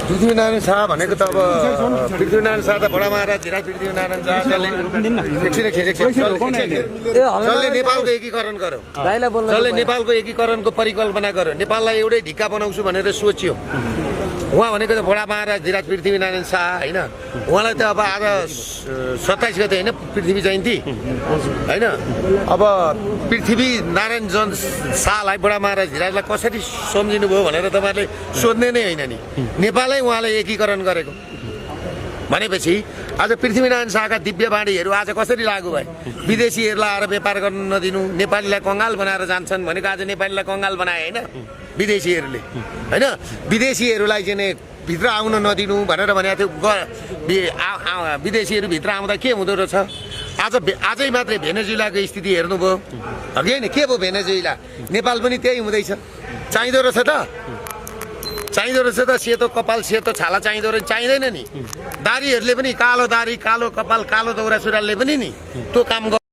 पृथ्वीनारायण शाह भनेको त अब पृथ्वीनारायण शाह त बडा महाराज धिराज पृथ्वीनारायण शाहले जसले नेपालको एकीकरण गर्यो, जसले नेपालको एकीकरणको परिकल्पना गर्यो, नेपाललाई एउटै ढिक्का बनाउँछु भनेर सोच्यो, उहाँ भनेको त बडा महाराज धिराज पृथ्वीनारायण शाह होइन। उहाँलाई त अब आज 27 गते होइन पृथ्वी जयन्ती होइन। अब पृथ्वी नारायण शाहलाई बडा महाराज धिराजलाई कसरी सम्झिनु भयो भनेर तपाईँहरूले सोध्ने नै होइन नि। नेपालै उहाँले एकीकरण गरेको भनेपछि आज पृथ्वीनारायण शाहका दिव्य बाणीहरू आज कसरी लागू भए? विदेशीहरूलाई आएर व्यापार गर्न नदिनु, नेपालीलाई कङ्गाल बनाएर जान्छन् भनेको आज नेपालीलाई कङ्गाल बनाए होइन विदेशीहरूले होइन। विदेशीहरूलाई चाहिँ भित्र आउन नदिनु भनेर भनेको थियो। विदेशीहरू भित्र आउँदा के हुँदो रहेछ? आजै मात्रै भेनेजुएलाको स्थिति हेर्नुभयो कि होइन? के भयो भेनेजुएला? नेपाल पनि त्यही हुँदैछ। चाहिँदो रहेछ त? चाहिँदो रहेछ त? सेतो कपाल सेतो छाला चाहिँदो रहेछ? चाहिँदैन नि। दारीहरूले पनि कालो दारी कालो कपाल कालो दौरा सुरुवालले पनि नि त्यो काम